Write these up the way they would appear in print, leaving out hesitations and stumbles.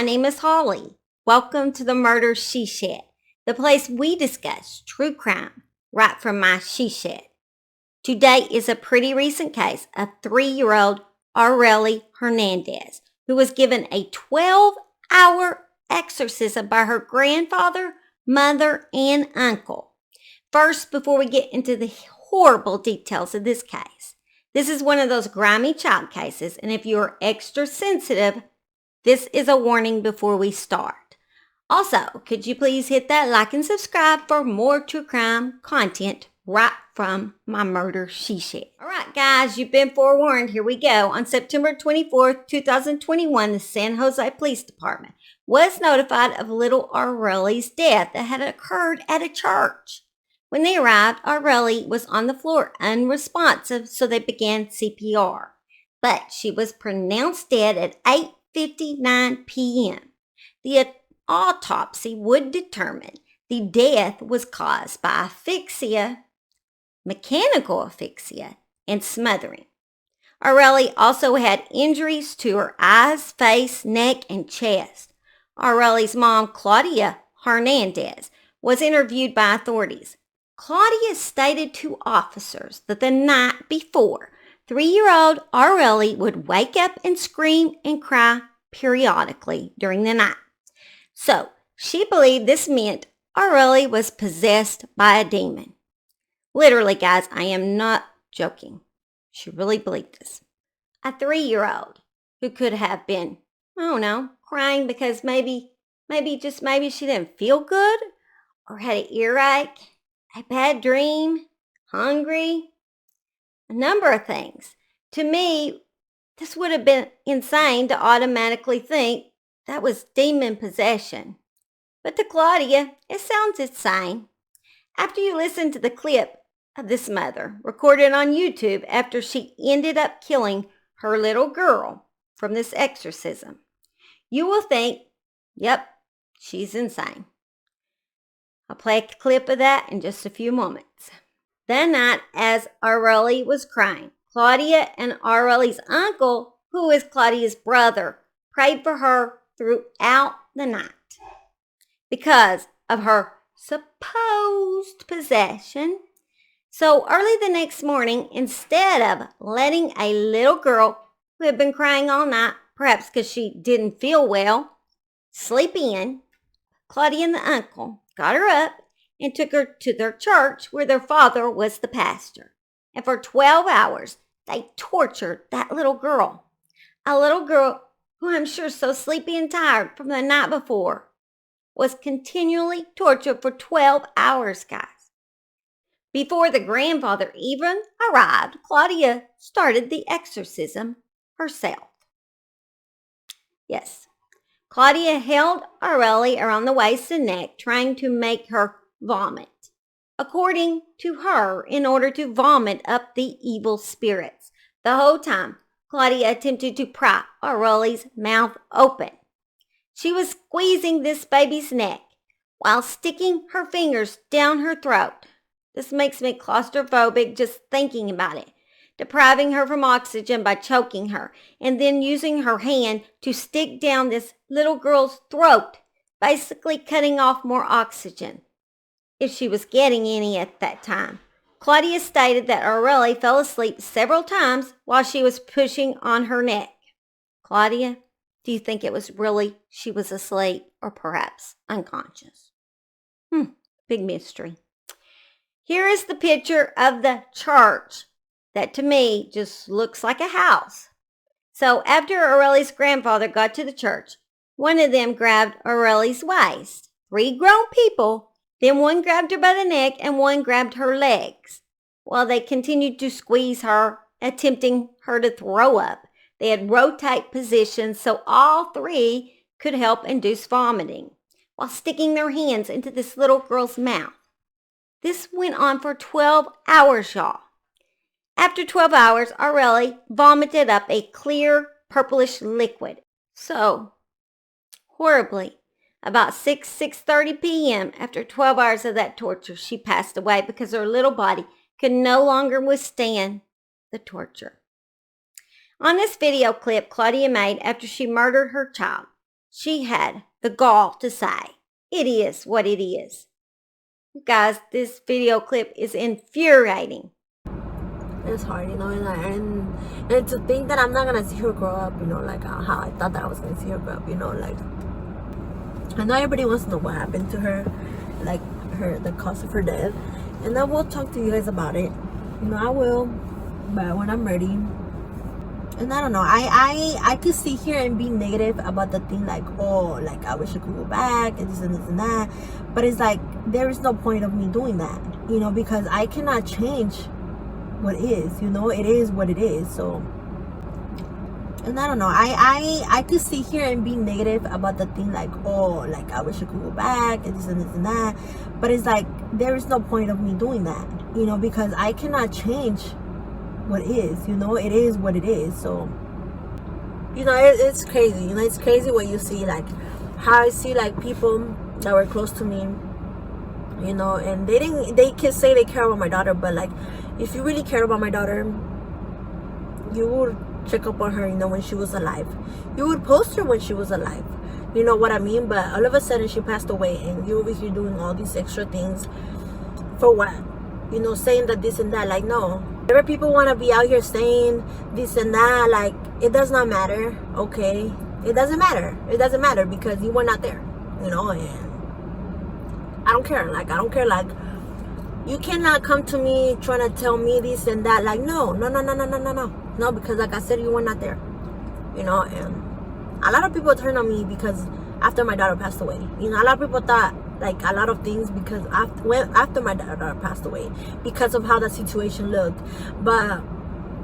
my name is Holly. Welcome to the Murder She Shed, the place we discuss true crime right from my she shed. Today is a pretty recent case of 3-year-old ARELY Hernandez, who was given a 12-hour exorcism by her grandfather, mother, and uncle. First, before we get into the horrible details of this case, this is one of those grimy child cases, and if you're extra sensitive, this is a warning before we start. Also, could you please hit that like and subscribe for more true crime content right from my Murder She Shed. All right, guys, you've been forewarned. Here we go. On September 24th, 2021, the San Jose Police Department was notified of little ARELY'S death that had occurred at a church. When they arrived, ARELY was on the floor unresponsive, so they began CPR. But she was pronounced dead at 8:59 p.m. The autopsy would determine the death was caused by asphyxia, mechanical asphyxia, and smothering. ARELY also had injuries to her eyes, face, neck, and chest. ARELY'S mom, CLAUDIA Hernandez, was interviewed by authorities. CLAUDIA stated to officers that the night before, 3-year-old ARELY would wake up and scream and cry periodically during the night. So, she believed this meant ARELY was possessed by a demon. Literally, guys, I am not joking. She really believed this. A 3-year-old who could have been, I don't know, crying because maybe she didn't feel good or had an earache, a bad dream, hungry, a number of things. To me, this would have been insane to automatically think that was demon possession. But to Claudia, it sounds insane. After you listen to the clip of this mother recorded on YouTube after she ended up killing her little girl from this exorcism, you will think, yep, she's insane. I'll play a clip of that in just a few moments. That night, as ARELY was crying, Claudia and ARELY'S uncle, who is Claudia's brother, prayed for her throughout the night. Because of her supposed possession. So early the next morning, instead of letting a little girl who had been crying all night, perhaps because she didn't feel well, sleep in, Claudia and the uncle got her up and took her to their church where their father was the pastor. And for 12 hours, they tortured that little girl. A little girl who I'm sure so sleepy and tired from the night before was continually tortured for 12 hours, guys. Before the grandfather even arrived, Claudia started the exorcism herself. Yes, Claudia held ARELY around the waist and neck, trying to make her vomit. According to her, in order to vomit up the evil spirits. The whole time, Claudia attempted to pry ARELY'S mouth open. She was squeezing this baby's neck while sticking her fingers down her throat. This makes me claustrophobic just thinking about it. Depriving her from oxygen by choking her and then using her hand to stick down this little girl's throat, basically cutting off more oxygen, if she was getting any at that time. Claudia stated that ARELY fell asleep several times while she was pushing on her neck. Claudia, do you think it was really she was asleep or perhaps unconscious? Big mystery. Here is the picture of the church that to me just looks like a house. So after ARELY'S grandfather got to the church, one of them grabbed ARELY'S waist. 3 grown people, then one grabbed her by the neck and one grabbed her legs. While they continued to squeeze her, attempting her to throw up. They had rotate positions so all 3 could help induce vomiting while sticking their hands into this little girl's mouth. This went on for 12 hours, y'all. After 12 hours, ARELY vomited up a clear purplish liquid. So, horribly, about 6:30 p.m., after 12 hours of that torture, she passed away because her little body could no longer withstand the torture. On this video clip Claudia made after she murdered her child, she had the gall to say, "It is what it is." You guys, this video clip is infuriating. It's hard, and to think that I'm not gonna see her grow up, like how I thought that I was gonna see her grow up, like I know everybody wants to know what happened to her, like the cause of her death, and I will talk to you guys about it. I will, but when I'm ready. And I don't know, I could sit here and be negative about the thing, like, oh, like I wish I could go back and this and that, but it's like there is no point of me doing that, because I cannot change what is, it is what it is. So, and I don't know, I could sit here and be negative about the thing, like, oh, like I wish I could go back and this and that, but it's like there is no point of me doing that, because I cannot change what is, it is what it is. So, it's crazy, it's crazy what you see, like how I see like people that were close to me, and they can say they care about my daughter, but like if you really care about my daughter, you would check up on her, when she was alive. You would post her when she was alive, you know what I mean? But all of a sudden she passed away, and you over here doing all these extra things for what? Saying that this and that. Like, no. Whenever people want to be out here saying this and that, like, it does not matter, okay? It doesn't matter. It doesn't matter because you were not there, and I don't care. Like, you cannot come to me trying to tell me this and that. Like, no, because like I said, you were not there, and a lot of people turn on me because after my daughter passed away, a lot of people thought like a lot of things because after my daughter passed away, because of how the situation looked. But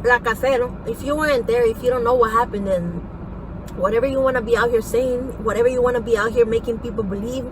like I said, if you weren't there, if you don't know what happened, then whatever you want to be out here saying, whatever you want to be out here making people believe,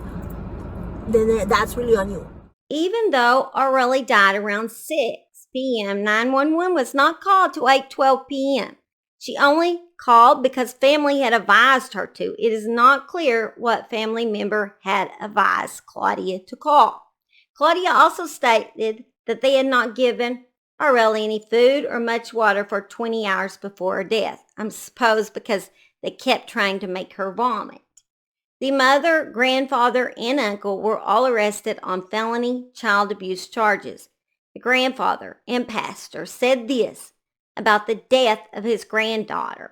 then that's really on you. Even though Arely died around 6 p.m., 911 was not called till 8:12 p.m. She only called because family had advised her to. It is not clear what family member had advised Claudia to call. Claudia also stated that they had not given Arely any food or much water for 20 hours before her death. I'm supposed because they kept trying to make her vomit. The mother, grandfather, and uncle were all arrested on felony child abuse charges. The grandfather and pastor said this about the death of his granddaughter.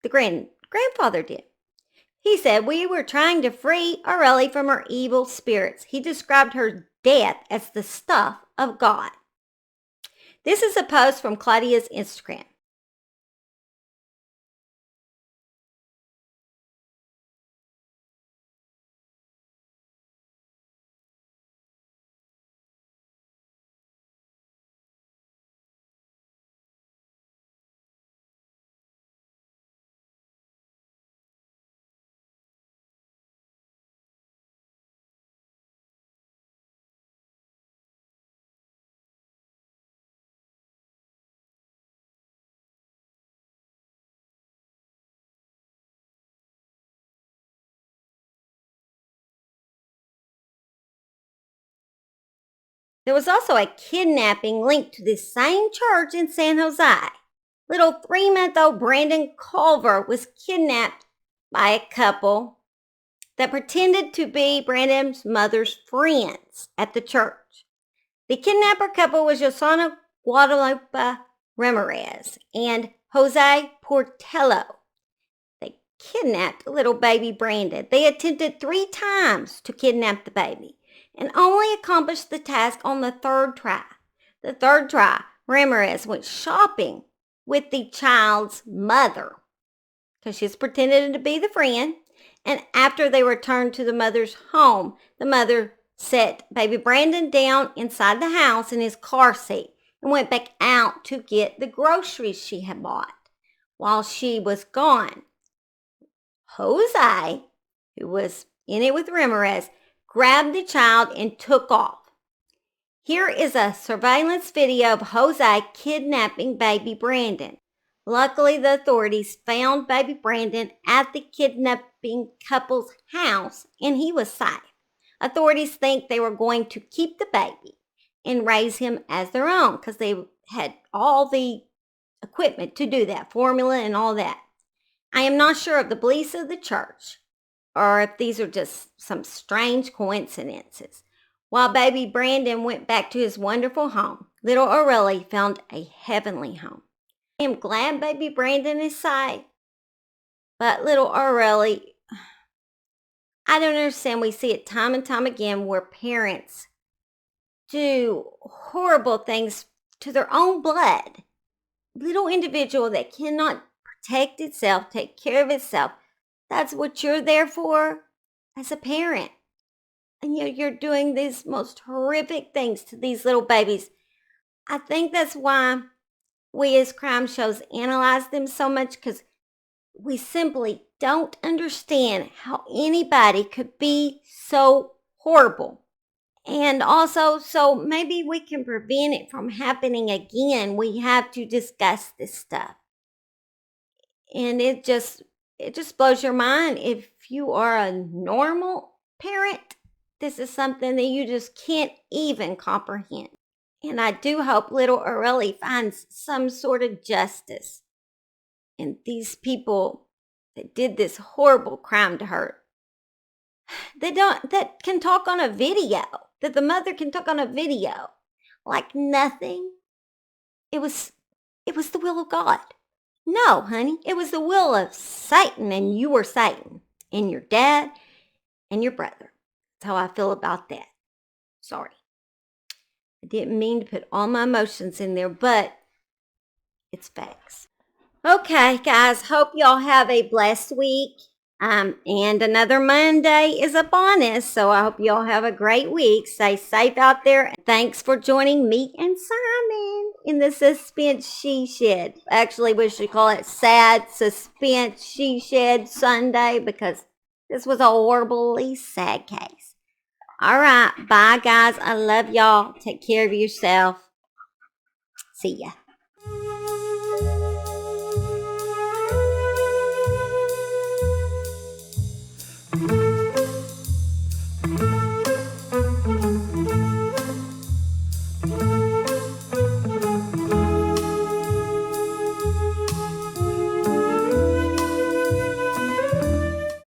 The grandfather did. He said, "We were trying to free Arely from her evil spirits." He described her death as the stuff of God. This is a post from Claudia's Instagram. There was also a kidnapping linked to this same church in San Jose. Little 3-month-old Brandon Culver was kidnapped by a couple that pretended to be Brandon's mother's friends at the church. The kidnapper couple was Josana Guadalupe Ramirez and Jose Portello. They kidnapped little baby Brandon. They attempted 3 times to kidnap the baby and only accomplished the task on the 3rd try. The 3rd try, Ramirez went shopping with the child's mother because she's pretending to be the friend. And after they returned to the mother's home, the mother set baby Brandon down inside the house in his car seat and went back out to get the groceries she had bought. While she was gone, Jose, who was in it with Ramirez, grabbed the child and took off. Here is a surveillance video of Jose kidnapping baby Brandon. Luckily, the authorities found baby Brandon at the kidnapping couple's house and he was safe. Authorities think they were going to keep the baby and raise him as their own because they had all the equipment to do that, formula and all that. I am not sure of the beliefs of the church, or if these are just some strange coincidences. While baby Brandon went back to his wonderful home, little Aurelie found a heavenly home. I am glad baby Brandon is safe, but little Aurelie, I don't understand. We see it time and time again where parents do horrible things to their own blood. Little individual that cannot protect itself, take care of itself. That's what you're there for as a parent. And you're doing these most horrific things to these little babies. I think that's why we as crime shows analyze them so much, because we simply don't understand how anybody could be so horrible. And also, so maybe we can prevent it from happening again. We have to discuss this stuff. And it just blows your mind. If you are a normal parent, this is something that you just can't even comprehend. And I do hope little Aurelie finds some sort of justice. And these people that did this horrible crime to her, that can talk on a video, that the mother can talk on a video like nothing. It was the will of God. No, honey, it was the will of Satan, and you were Satan, and your dad and your brother. That's how I feel about that. Sorry. I didn't mean to put all my emotions in there, but it's facts. Okay, guys, hope y'all have a blessed week. And another Monday is upon us, so I hope y'all have a great week. Stay safe out there. Thanks for joining me and Simon in the Suspense She Shed. Actually, we should call it Sad Suspense She Shed Sunday, because this was a horribly sad case. All right, bye, guys. I love y'all. Take care of yourself. See ya.